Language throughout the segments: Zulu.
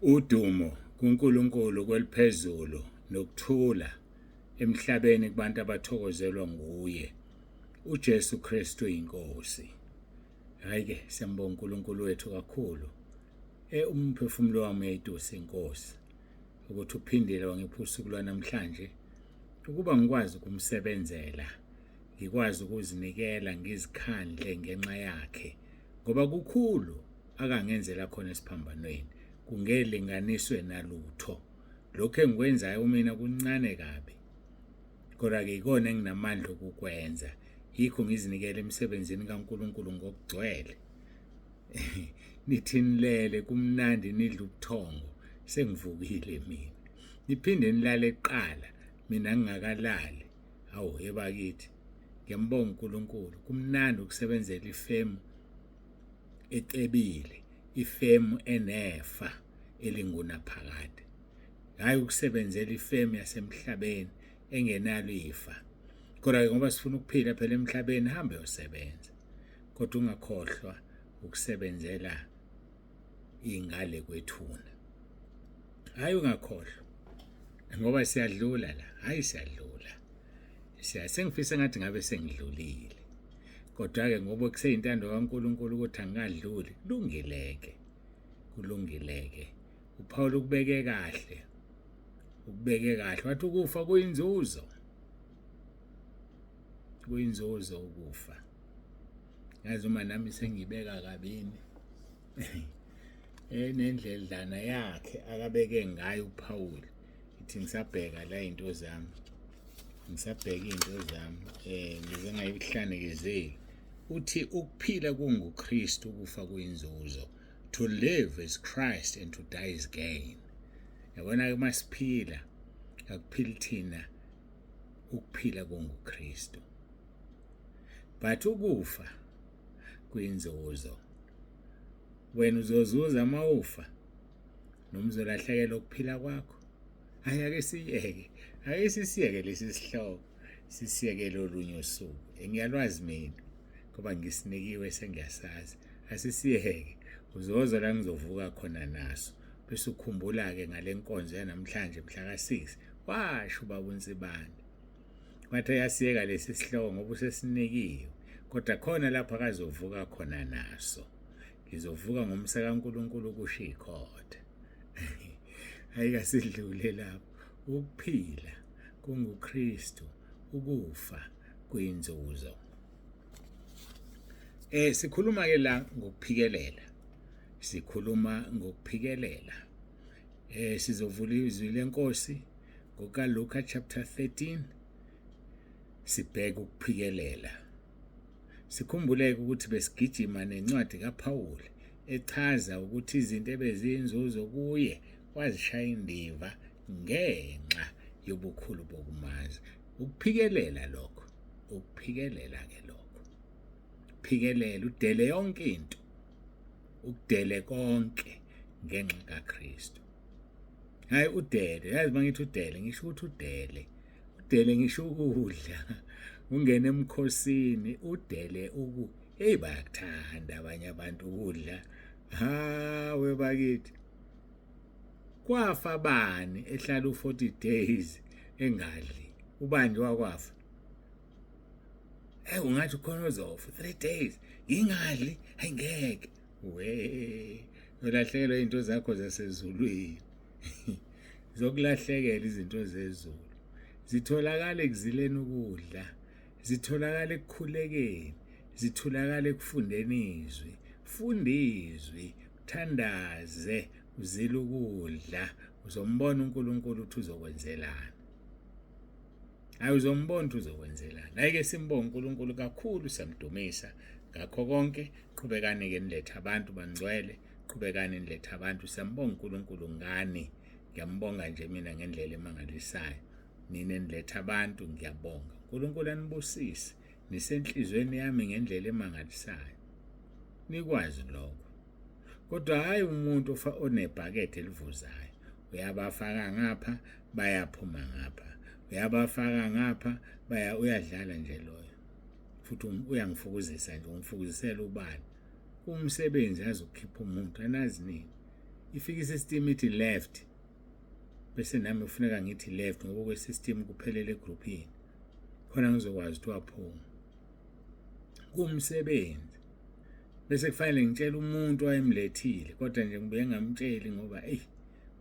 Udumo kuNkulunkulu kweliphezulu nokuthula emhlabeni kubantu abathokozelwa nguye uJesu Kristu inkosi. Hayi-ke siyambonga uNkulunkulu wethu kakhulu. Umphefumulo wami uyayidose inkosi ukuthi uphindile wangipha usuku lwanamhlanje ukuba ngikwazi ukumsebenzela, ngikwazi ukuzinikela ngizikhandle ngenxa yakhe, ngoba kukhulu akangenzela khona esiphambanweni kungelinganiswe nalutho. Lokho engikwenzayo mina kuncane kabi, kodwa-ke ikona enginamandla okukwenza, yikho ngizinikele emsebenzini kaNkulunkulu ngokugcwele. Nithi nilele kumnandi nidla ubuthongo, sengivukile mina. Niphinde nilale kuqala, mina ngingakalali. Hawu ebakithi, ngiyambonga uNkulunkulu. Kumnandi ukusebenzela ifemu ecebile, ifemu enefa elingunaphakade. Hayi ukusebenzela ifemu yasemhlabeni engenalo ifa. Kodwa ngoba sifuna ukuphila phela emhlabeni, hambe uyosebenza. Kodwa ungakhohlwa ukusebenzela ingale kwethuna. Hayi ungakhohlwa. Ngoba siyadlula la, hayi siyadlula. Sengifisa ngathi ngabe sengidlulile. Kodwa-ke ngoba kuseyintando kaNkulunkulu ukuthi angikadluli, kulungileke. uPaul ukubeke kahle. Wathi ukufa kuyinzuzo. Kuyinzuzo ukufa. Yazi uma nami sengibeka kabini. Nendledlana yakhe akabeke ngayo uPaul. Ithi ngisabheka la into zami. Ngisabheka into zami. Ngize ngayihlanekezeli. Uthi ukuphila kunguKristu, ukufa kuyinzuzo. To live is Christ and to die is gain. Yabona-ke masiphila akuphili thina, ukuphila kunguKristu. But ukufa kuyinzuzo. Wena uzozuza uma ufa noma uzolahlekelwa ukuphila kwakho. Ake sisiyeke lesi sihloko, sisiyeke olunye usuku. Ngiyalwazi mina ngoba ngisinikiwe sengiyasazi. Asisiyeke, uzoza la ngizovuka khona naso. Bese ukhumbula-ke ngale nkonzo yanamhlanje mhla ka-6 washo ubaba uNsibande wathi ayasiyeka lesi sihloko ngoba usesinikiwe, kodwa khona lapho akazovuka khona naso. Ngizovuka ngomsa kaNkulunkulu kusho ikhotha. Ayikasidlule lapho. Ukuphila kunguKristu, ukufa kuyinzuzo. Sikhuluma-ke la ngokuphikelela. Sizovula izwi lenkosi ngokaLuka chapter 13. Sibheke ukuphikelela. Sikhumbuleke ukuthi besigijima nencwadi kaPawuli echaza ukuthi izinto ebeziyinzuzo kuye wazishaya indiva ngenxa yobukhulu bokumazi. Ukuphikelela lokho. Ukuphikelela-ke lokho. Phikelela, udele yonke into. Ukudele konke ngenxa kaKristu. Hayi udele, yazi mangithi udele, ngisho ukuthi udele. Udele ngisho ukudla. Ungene emkhosini, udele bayakuthanda abanye abantu ukudla. Hawe bakithi. Kwafa bani ehlala u40 days engadli? Ubani wakwafa? Ungathi khona uzofa 3 days ngingadli, ayingeke. Ulahlekelwa izinto zakho zasezulwini. Zokulahlekela izinto zezulu. Zitholakala ekuzileni ukudla, zitholakala ekukhulekeni, zitholakala ekufundeni izwi. Funda izwi, uthandaze, uzile ukudla, uzombona uNkulunkulu ukuthi uzokwenzelana. Hayi uzombona ukuthi uzokwenzelana. Hayi-ke simbonga uNkulunkulu kakhulu, siyamdumisa ngakho konke. Qhubekani-ke niletha abantu bangcwele, qhubekani niletha abantu. Siyambonga uNkulunkulu ngani. Ngiyambonga nje mina ngendlela emangalisayo. Nina niletha abantu, ngiyabonga. uNkulunkulu anibusise nisenhlizweni yami ngendlela emangalisayo. Nikwazi lokho. Kodwa hayi umuntu onebhakede elivuzayo. Uyabafaka ngapha, bayaphuma ngapha. Uyabafaka ngapha, uyadlala nje loyo. Futhi uyangifukuzisa nje, ungifukuzisela ubani. Umsebenzi azokhipha umuntu anazi nini. ifika isystem ithi left bese nami kufuneka ngithi left ngoba kwesystem kuphelele egroupini khona ngizokwazi ukuthi waphuma kumsebenzi bese kufanele ngitshela umuntu wayemlethile kodwa nje ngibe ngamtsheli ngoba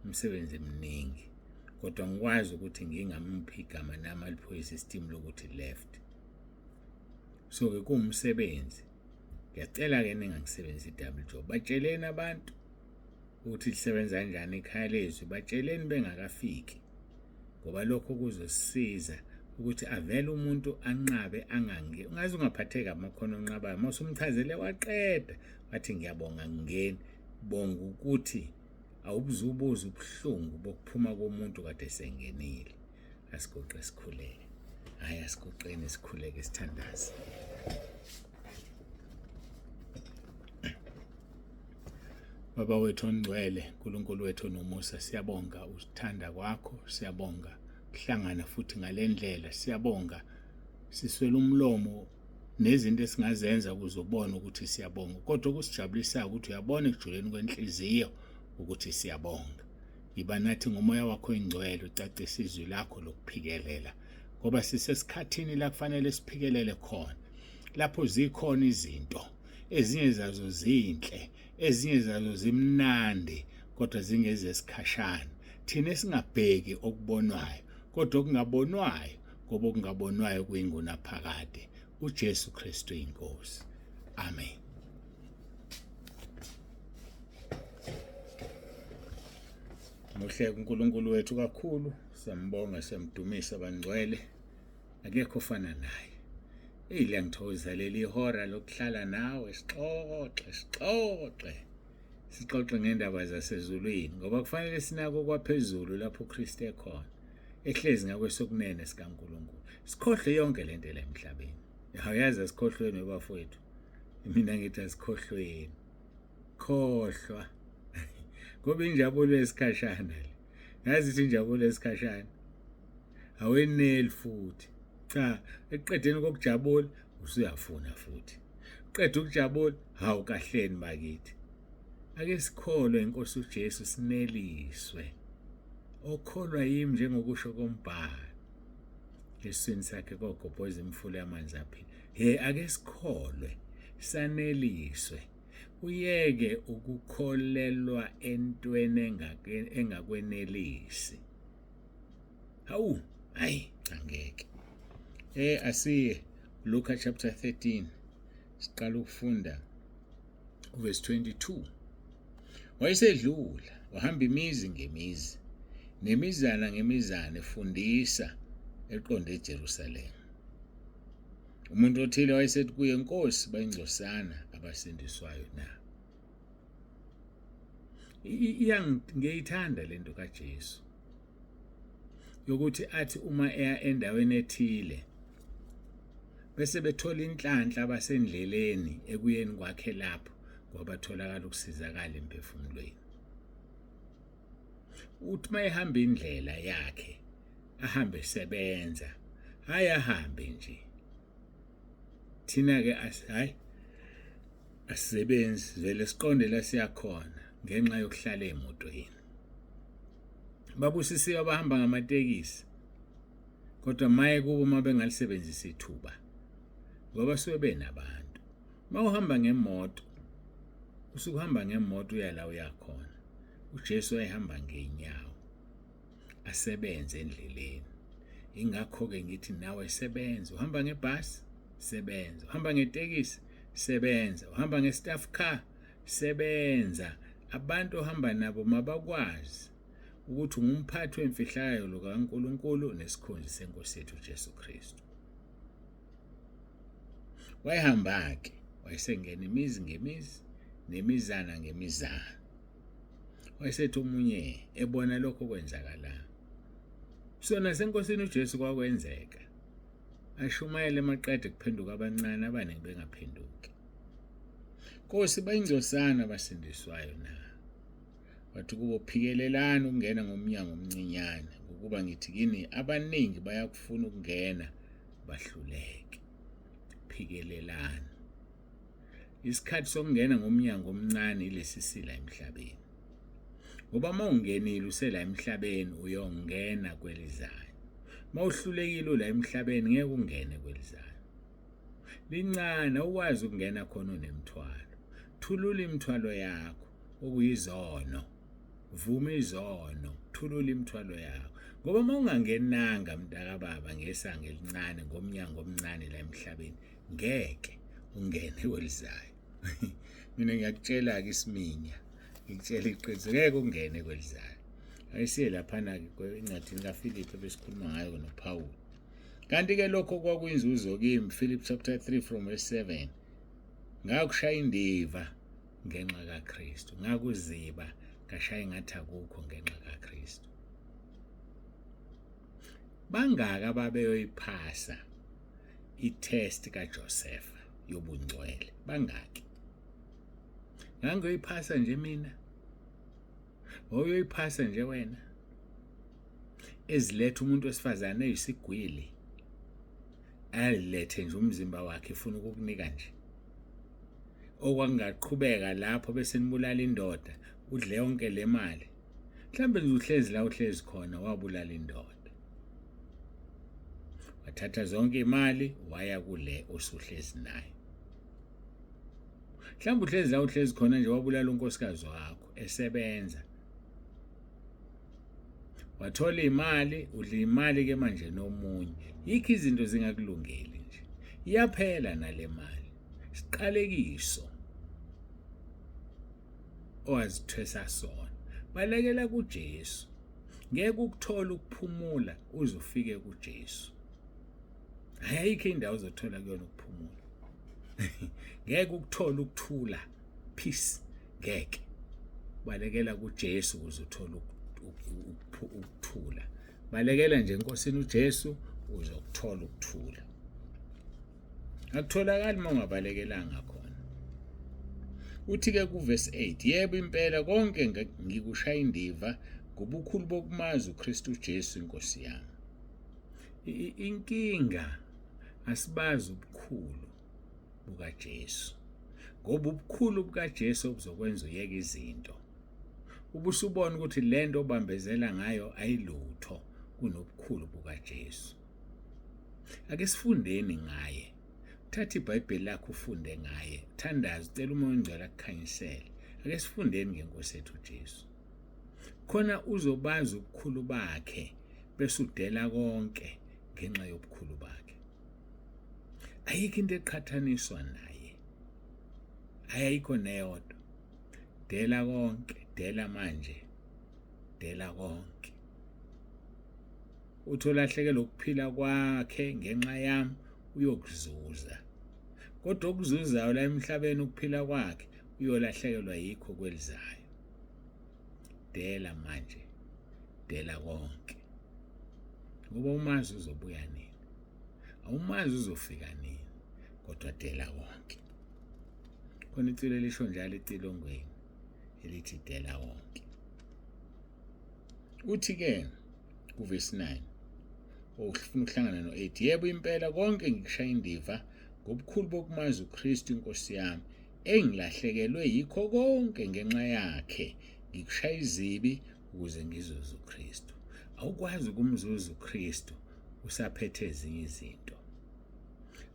umsebenzi eminingi kodwa ngikwazi ukuthi ngingamuphi igama nami alipho isystem lokuthi left so ke kumsebenzi ngiyacela ke ningangisebenzisi double job batsheleni abantu ukuthi lisebenza kanjani ekhaya lezwi batsheleni bengakafiki ngoba lokho kuzosiza ukuthi avele umuntu anqabe angange ungaze ungaphatheka amakhono onqabayo masumchazele waqeda wathi ngiyabonga ngingeni bonga ukuthi awubuzubuza ubuhlungu bokuphuma komuntu kade sengenile asigoqe sikhuleke hayi asigoqeni sikhuleke sithandaze Baba wethu ongcwele uNkulunkulu wethu nomusa siyabonga ukuthanda kwakho siyabonga kuhlangana futhi ngalendlela siyabonga siswela umlomo nezinto esingazenza ukuzobona ukuthi siyabonga kodwa kusijabulisa ukuthi uyabona ekujuleni kwenhliziyo ukuthi siyabonga iba nathi ngomoya wakho engcwele ucacisa izwi lakho lokuphikelela ngoba sisesikhathini la kufanele siphikelele khona lapho zikhona izinto ezinye zazo zinhle ezinye zazo zimnandi kodwa zingezesikhashana thina singabheki okubonwayo kodwa okungabonwayo ngoba okungabonwayo kuyingona phakade uJesu Kristu inkosi amen Muhle uNkulunkulu wethu kakhulu siyambonga siyamdumisa bangcwele akekho fana naye ile ngithokoza leli ihora lokuhlala nawe sixoxe ngendaba zasezulwini ngoba kufanele sinako kwaphezulu lapho uKristu ekhona ehlezi ngakwesokunene sikaNkulunkulu sikhohle yonke lento la emhlabeni hayaza sikhohlweni bafowethu mina ngithi asikhohlweni khohlwa ngoba injabulo esikhashana yazi ukuthi injabulo esikhashana aweneli futhi cha eqedeni kokujabula usuyafuna futhi qeda ukujabula hawu kahleni bakithi ake sikholwe inkosi uJesu sineliswe okholwa yimi njengokusho kombhalo lesini sakhe kokobhoza imfula yamanzi aphila ake sikholwe saneliswe uyeke ukukholelwa entweni engakwenelisi hawu hayi angeke asiye Luka chapter 13 siqala ukufunda verse 22 wayesedlula wahamba imizi ngemizi nemizana ngemizana efundisa eqonde eJerusalema umuntu othile wayesethi kuye Nkosi bayingcosana abasindiswayo na ngiyithanda lento kaJesu yokuthi athi uma eya endaweni ethile bese bethola inhlanhla abasendleleni ekuyeni kwakhe lapho ngoba batholakala ukusizakala emphefumulweni uthi mayehamba indlela yakhe ahambe esebenza hayi ahambe nje thina ke hayi asisebenzi vele siqonde la siyakhona ngenxa yokuhlala emotweni babusisiwe abahamba ngamatekisi kodwa maye kubo mabengalisebenzisa ithuba ngoba sibe nabantu mawuhamba ngemoto usukuhamba ngemoto uya la uyakhona uJesu ayehamba ngeenyawo asebenze endleleni ingakho ke ngithi nawe sebenza uhamba ngebhasi sebenza uhamba ngetekisi sebenza uhamba ngestaff car sebenza abantu ohamba nabo mabakwazi ukuthi ungumphathi wemfihlayo lokaNkulunkulu nesikhonzi senkosi yethu Jesu Kristu wayehamba ke wayesengena imizi ngemizi nemizana ngemizana wayesethi omunye ebona lokho kwenzakala sona senkosini uJesu kwakwenzeka ashumayele emaqede kuphenduka abancane abaningi bengaphenduki Nkosi bayingcosana abasindiswayo na wathi kubo phikelelana ukungena ngomnyango omncinyane ukuba ngithi kini abaningi bayakufuna ukungena bahluleke phikelelana isikhathi sokungena ngomnyango omncane ilesisila emhlabeni ngoba mawungenile usela emhlabeni uyongena kwelizayo. Mawuhlulekile ula emhlabeni ngeke ungene kwelizayo. Lincane ukwazi ukungena khona unemthwalo. Thulula imithwalo yakho okuyizono. Vuma izono, thulula imithwalo yakho. Ngoba mawungangenanga mntaka baba ngesango elincane ngomnyango omncane la emhlabeni ngeke ungene kwelizayo. Mina ngiyakutshela ke isiminya. Ngikutshela iqiniso ngeke ungene kwelizayo. Ayisiye laphana ke kwencwadi kaFilipi besikhuluma ngayo noPaul. Kanti ke lokho kwakuyinzuzo kimi Philip chapter 3 from verse 7. Ngakushaya indiva ngenxa kaKristu. Ngakuziba ngashaya ngathi akukho ngenxa kaKristu. Bangaka ababeyoyiphasa itest kaJoseph yobungcwele? Bangaki? Ngangiyoyiphasa nje mina. Oyoyiphasa nje wena. Ezilethe umuntu wesifazane eyisigwili. Alethe nje umzimba wakhe efuna ukukunika nje. Okwangaqhubeka lapho bese nibulala indoda, udle yonke le mali. Mhlambe nje uhlezi la uhlezi khona wabulala indoda. Wathatha zonke imali waya kule osuhlezi naye. Mhlambe uhlezi la uhlezi khona nje wabulala unkosikazi wakho esebenza. Wathola imali, udla imali ke manje nomunye. Yikho izinto zingakulungeli nje. Iyaphela nale mali. Siqalekiso. Owazithwesa sona. Balekela kuJesu. Ngeke ukuthola ukuphumula uze ufike kuJesu. Ayikho indawo uzothola kuyona ukuphumula. Ngeke ukuthola ukuthula, peace, ngeke. Balekela kuJesu ukuze uthole ukuthula. Balekela nje enkosini uJesu uzokuthola ukuthula. Akutholakali mawungabalekelanga khona. Uthi ke kuverse 8, yebo impela konke ngikushaya indiva ngobukhulu bokumazi uKristu Jesu inkosi yami. Inkinga asibazi ubukhulu bukaJesu. Ngoba ubukhulu bukaJesu obuzokwenza uyeke izinto. Ubusubona ukuthi lento obambezela ngayo ayilutho kunobukhulu bukaJesu. Ake sifundeni ngaye. Thatha iBhayibheli lakho ufunde ngaye. Thandaza ucela umoya ongcwele akukhanyisele. Ake sifundeni ngenkosi yethu uJesu. Khona uzobazi ubukhulu bakhe bese udela konke ngenxa yobukhulu bakhe. Ayikho into eqhathaniswa naye. Ayikho neyodwa. Dela konke, dela manje. Dela konke. Utholahlekelwe ukuphila kwakhe ngenxa yami uyokuzuza. Kodwa okuzuzayo la emhlabeni ukuphila kwakhe uyolahlekelwa yikho kwelizayo. Dela manje. Dela konke. Ngoba umazi uzobuya nini. Awumazi uzofika nini. Kodwa dela konke. Khona icilo lisho njalo ecilongweni elithi dela konke. Uthi ke kuverse 9 ufuna ukuhlangana no8, yebo impela konke ngikushaya indiva ngobukhulu bokumazi uKristu inkosi yami engilahlekelwe yikho konke ngenxa yakhe. Ngikushaya izibi ukuze ngizuze uKristu. Awukwazi ukumzuza uKristu usaphethe ezinye izinto.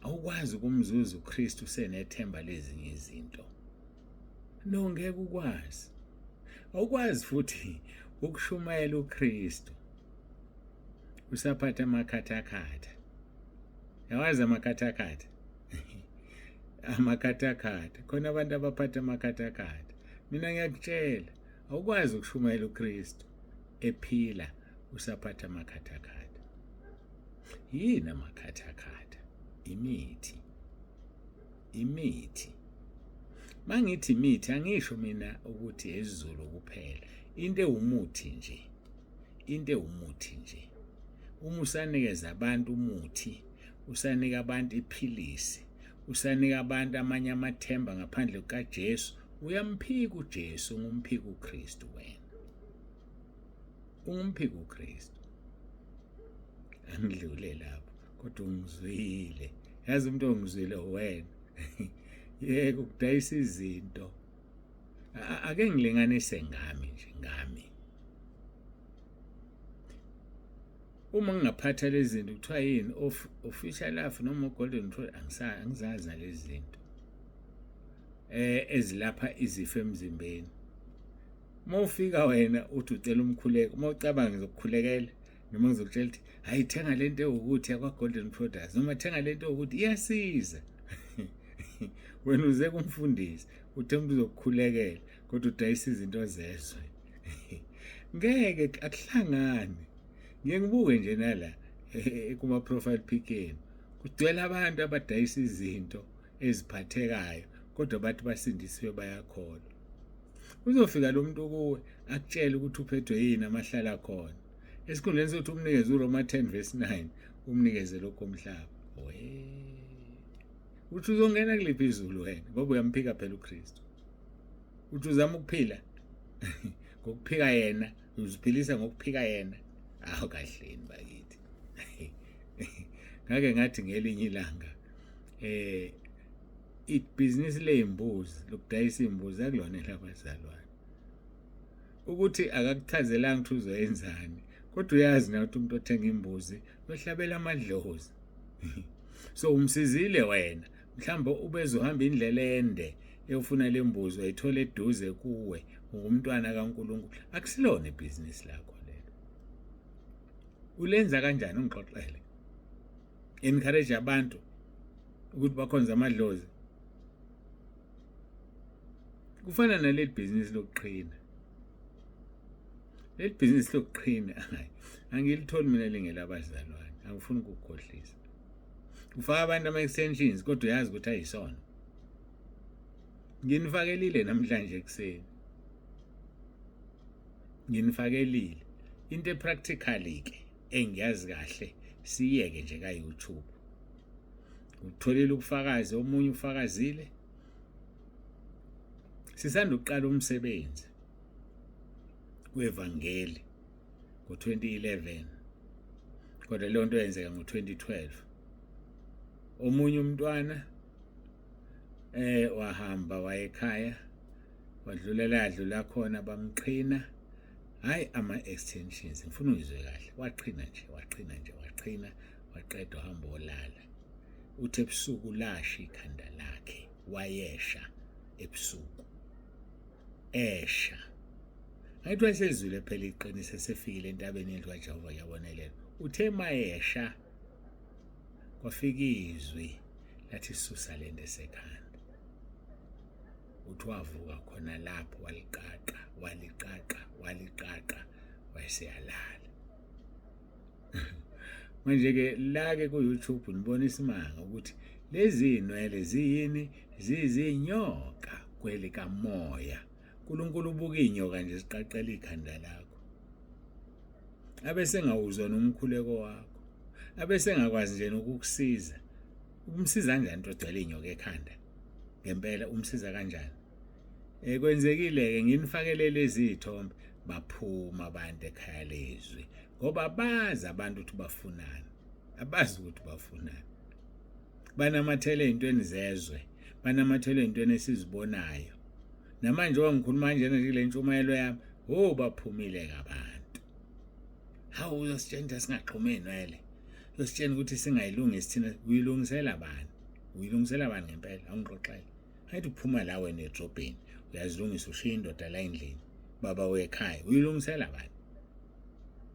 Awukwazi ukumzuza uKristu usenethemba lezinye izinto. No, ngeke ukwazi. Awukwazi futhi ukushumayela uKristu usaphatha amakhathakhatha. Yawazi amakhathakhatha? Amakhathakhatha. Khona abantu abaphatha amakhathakhatha. Mina ngiyakutshela, awukwazi ukushumayela uKristu ephila usaphatha amakhathakhatha. Yini amakhathakhatha? Imithi. Imithi. Mangithi imithi angisho mina ukuthi ezizulu kuphela. Into ewumuthi nje. Into ewumuthi nje. Uma usanikeza abantu umuthi, usanika abantu iphilisi, usanika abantu amanye amathemba ngaphandle kukaJesu, uyamphika uJesu, ungumphika uKristu wena. Ungumphika uKristu. Angidlule lapho, kodwa ungizwile. Yazi umuntu ongizwile wena. Yeke ukudayisa izinto. Ake ngilinganise ngami nje, ngami. uma ngingaphatha lezi zinto kuthiwa yini official life noma golden thread angizazi nalezi zinto ezilapha izifo emzimbeni. Mawufika wena uthi ucela umkhuleko, mawucabanga ngizokukhulekela noma ngizokutshela ukuthi hayi thenga lento ewukuthi yakwa Golden Products noma thenga lento ewukuthi iyasiza. Wena uze kumfundisi uthe umuntu uzokukhulekela kodwa udayisa izinto zezwe. Ngeke akuhlangani. Ngeke ngibuke nje nala kuma profile picking kugcwele abantu abadayisa izinto eziphathekayo kodwa bathi basindisiwe bayakholwa. Uzofika lo muntu kuwe akutshela ukuthi uphethwe yini amahlala khona. Esikhundleni sokuthi umnikeze uRoma 10:9 umnikeze lokho omhlaba. Uthi uzongena kuliphi izulu wena ngoba uyamphika phela uKristu. Uthi uzama ukuphila ngokuphika yena, uziphilisa ngokuphika yena. Kahleni bakithi. Ngake ngathi ngelinye ilanga ibhizinisi lezimbuzi lokudayisa imbuzi akulona labazalwane. Ukuthi akakuchazelanga ukuthi uzoyenzani kodwa uyazi na ukuthi umuntu othenga imbuzi uyohlabela amadlozi. So umsizile wena mhlawumbe ubezohamba indlela ende eyofuna lembuzi ayithola eduze kuwe ngumntwana kaNkulunkulu. Akusilona ibhizinisi lakho lelo. Ulenza kanjani ungixoxele? Encourage abantu ukuthi bakhonze amadlozi. Kufana naleli business lokuqhina. Leli business lokuqhina angilitholi mina lingelabazalwane, angifuni ukukhohlisa. Ufaka abantu ama-extensions kodwa uyazi ukuthi ayisona. Nginifakelile namhlanje ekseni. Nginifakelile into epractically ke engiyazi kahle siyeke nje ka YouTube. Utholile ubufakazi, omunye ufakazile. Sisanda ukuqala umsebenzi wevangeli ngo-2011 kodwa le nto yenzeka ngo-2012. Omunye umntwana wahamba wayekhaya wadlula khona bamqhina. Hayi ama-extensions ngifuna uyizwe kahle. Waqhina waqeda uhamba olala. Uthe ebusuku lasha ikhanda lakhe wayesha ebusuku. Ngathi wasezwile phela iqiniso esefikile entabeni yendlu kaJehova yabonelela. Uthe mayesha kwafika izwi lathi susa lento esekhanda. Uthi wavuka khona lapho waliqaqa wayeseyalala. Manje ke la ke ku YouTube nibona isimanga ukuthi lezi inwele ziyini zizinyoka kweli kamoya. uNkulunkulu ubuka inyoka nje siqaqela ikhanda lakho. Abese ngawuzwa nomkhuleko wakho. Abese ngakwazi nje ukukusiza. Umsiza kanjani into ogcwele inyoka ekhanda? Ngempela umsiza kanjani? Kwenzekile ke nginifakele lezi izithombe baphuma abantu ekhaya lezwi ngoba bazi abantu ukuthi bafunani. Abazi ukuthi bafunani. Banamathele ezintweni zezwe, banamathele ezintweni esizibonayo. Namanje wangikhuluma nje kule ntshumayelo yami, baphumile kabantu. Hawu uyositshela singaxhuma inwele. Uyositshela ukuthi singayilungisi thina, uyilungisela abantu. Uyilungisela abantu ngempela, awungixoxele. Hayithi uphuma la wena edrobheni, uyazilungisa ushiya indoda la endlini. Baba wekhaya, uyilungisela abantu.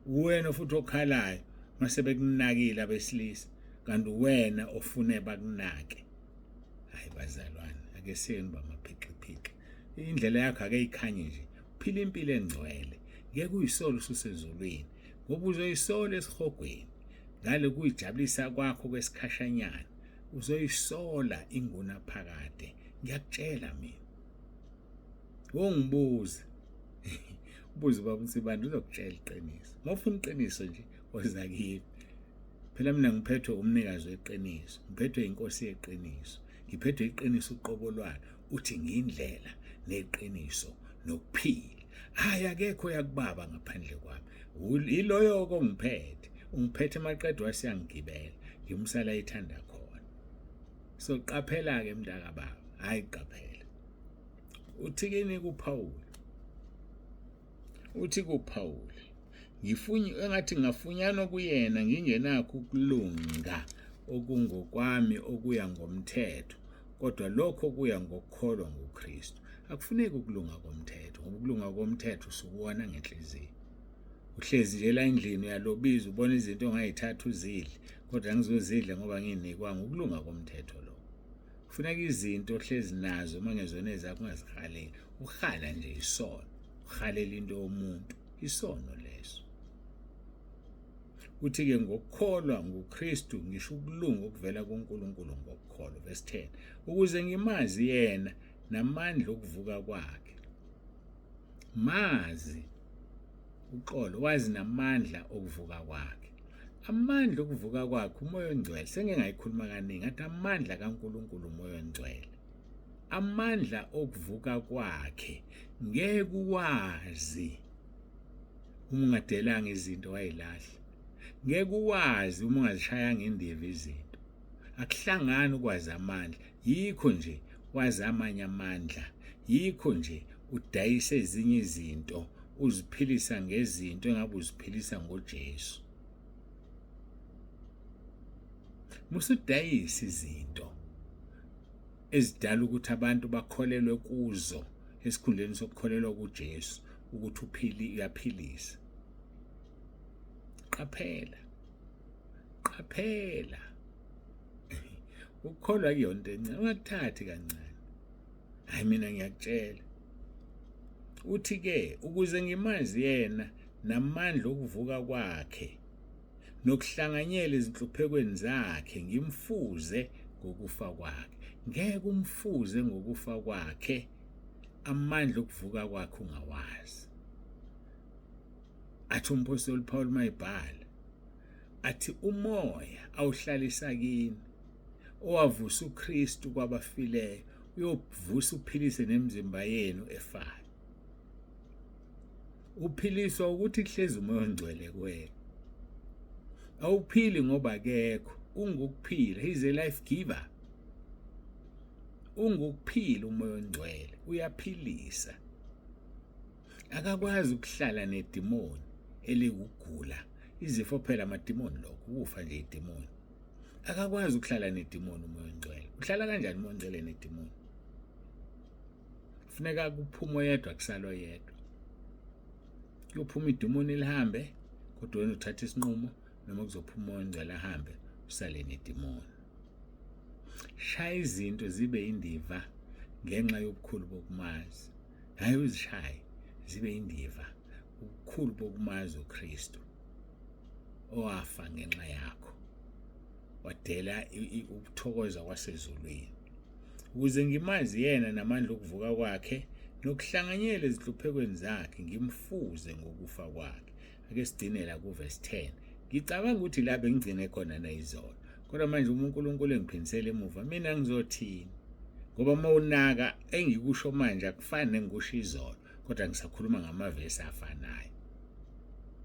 Wena futhi okhalayo mase bekunakile abesilisa, kanti wena ofune bakunake. Hayi bazalwane, ake siyeni bamaphiqiphiqi. Indlela yakho ake ikhanye nje. Phila impilo engcwele. Ngeke uyisole usezulwini. Ngoba uzoyisola esihogweni. Ngale kuyijabulisa kwakho kwesikhashanyana. Uzoyisola inguna phakade. Ngiyakutshela mina. Wongibuza. Ubuze baba uSibanda uzokutshela iqiniso. Mawufuna iqiniso nje oza kimi. Phela mina ngiphethwe umnikazi weqiniso. Ngiphethwe inkosi yeqiniso. Ngiphethwe iqiniso uqobo lwalo. Uthi ngiyindlela neqiniso nokuphila. Hayi akekho yakubaba ngaphandle kwami. Iloyo ongiphethe. Ungiphethe emaqedwe wasiyangigibela. Ngimsala ithanda khona. So qaphela ke mntaka baba. Hayi qaphela. Uthi kini kuPaul. Uthi kuPaul, engathi ngafunyanwa kuyena ngingenakho ukulunga okungokwami okuya ngomthetho, kodwa lokho kuya ngokukholwa ngoKristu. Akufuneki ukulunga komthetho, ngoba ukulunga komthetho usubona ngenhliziyo. Uhlezi nje la endlini uyalobiza ubona izinto ongayithatha uzidle, kodwa ngizozidla ngoba nginikwanga. Ukulunga komthetho lo. Kufuneka izinto ohlezi nazo mangezona ezakho ungazihaleli. Uhala nje isono, uhalela into yomuntu, isono leso. Uthi-ke ngokukholwa ngoKristu ngisho ukulunga okuvela kuNkulunkulu ngokukholwa. Verse 10, ukuze ngimazi yena namandla okuvuka kwakhe. Mazi uqolo, wazi namandla okuvuka kwakhe. Amandla okuvuka kwakhe umoya ongcwele. Sengeke ngayikhuluma kaningi athi amandla kaNkulunkulu umoya ongcwele. Amandla okuvuka kwakhe ngeke uwazi uma ungadelanga izinto wayilahla. Ngeke uwazi uma ungazishayanga indiva izinto. Akuhlangani ukwazi amandla. Yikho nje wazi amanye amandla. Yikho nje udayisa ezinye izinto, uziphilisa ngezinto engabe uziphilisa ngoJesu. Musudayisa izinto ezidala ukuthi abantu bakholelwe kuzo esikhundleni sokukholelwa kuJesu ukuthi uyaphilisa. Qaphela. Ukukholwa kuyonto encane, ungakuthathi kancane. Hayi mina ngiyakutshela. Uthi-ke ukuze ngimazi yena namandla okuvuka kwakhe nokuhlanganyela ezinhluphekweni zakhe ngimfuze ngokufa kwakhe. Ngeke umfuze ngokufa kwakhe amandla okuvuka kwakhe ungawazi. Athi umpostoli Paul mayibhala athi umoya awuhlalisa kini owavusa uKristu kwabafileyo uyovusa uphilise nemizimba yenu efayo. Uphiliswa ukuthi kuhlezi umoya ongcwele kuwena. Awuphili ngoba akekho, ungukuphila. He's a life giver. Ungukuphila umoya ongcwele, uyaphilisa. Akakwazi ukuhlala nedimoni elikugula. Izifo phela amadimoni lokho, ukufa nje idimoni. Akakwazi ukuhlala nedimoni umoya ongcwele. Uhlala kanjani umoya ongcwele nedimoni? Kufuneka kuphume yedwa kusalwa yedwa. Kuyophuma idimoni lihambe, kodwa wena uthatha isinqumo noma kuzophuma umoya ongcwele ahambe usale nedimoni. Shaya izinto zibe indiva ngenxa yobukhulu bokumazi. Hayi uzishaye zibe indiva ubukhulu bokumazi uKristu owafa ngenxa yakho, wadela ukuthokoza kwasezulwini. Ukuze ngimazi yena namandla okuvuka kwakhe nokuhlanganyela ezinhluphekweni zakhe ngimfuze ngokufa kwakhe. Ake sigcine la kuverse 10. Ngicabanga ukuthi la bengigcine khona nayizolo, kodwa manje uNkulunkulu engiphindisela emuva, mina ngizothini? Ngoba mawunaka engikusho manje akufani nengikusho izolo, kodwa ngisakhuluma ngamavesi afanayo.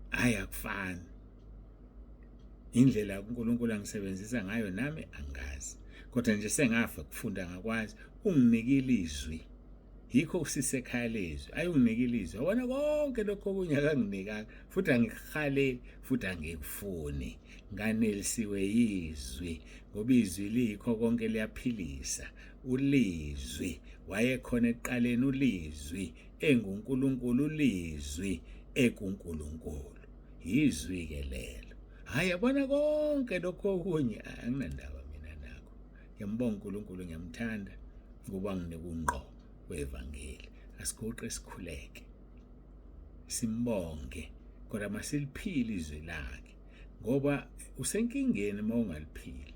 Hayi akufani. Indlela uNkulunkulu angisebenzisa ngayo nami angazi, kodwa nje sengafa kufunda ngakwazi. Unginikile izwi, yikho usisekhaya lezwi. Ayunginikile izwi, wona konke lokho okunye akanginikanga, futhi angikuhaleli, futhi angikufuni. Nganelisiwe yizwi, ngoba izwi likho konke liyaphilisa. Ulizwi wayekhona ekuqaleni, ulizwi enguNkulunkulu, ulizwi ekuNkulunkulu. Yizwi-ke lelo. Hayi yabona konke lokho okunye anginandaba mina nakho. Ngiyambonga uNkulunkulu, ngiyamthanda ngoba nginika unqo wevangeli. Asiguqe sikhuleke, simbonge, kodwa masiliphile izwi lakhe, ngoba usenkingeni uma ungaliphili.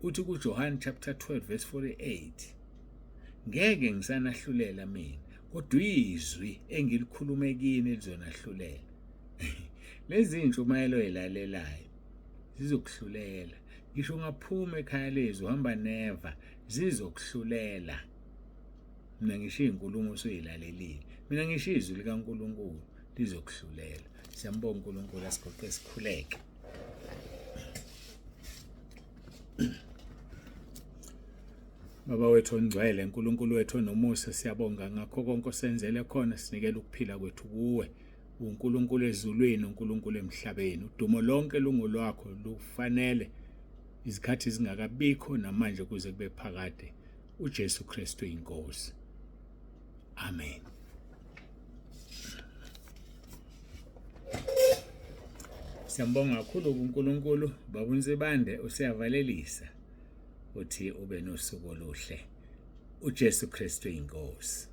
Uthi kuJohn chapter 12 verse 48, ngeke ngisanahlulela mina, kodwa izwi engilikhulume kini elizonahlulela. Lezi intshumayelo ezilalelayo zizokuhlulela. Ngisho ungaphuma ekhaya lezi uhamba neva, zizokuhlulela. Mina ngisho izinkulumo usuyilalelile, mina ngisho izwi likaNkulunkulu lizokuhlulela. Siyambonga uNkulunkulu, asigoqe sikhuleke. Baba wethu ongcwele, uNkulunkulu wethu onomusa, siyabonga ngakho konke osenzele khona. Sinikele ukuphila kwethu kuwe, uNkulunkulu ezulwini, uNkulunkulu emhlabeni. Udumo lonke lungolwakho, lufanele izikhathi zingakabikho namanje kuze kube phakade. uJesu Kristu inkosi. Amen. Siyambonga kakhulu uNkulunkulu. Baba uNzibande usiyavalelisa uthi ube nosuku oluhle. uJesu Kristu inkosi.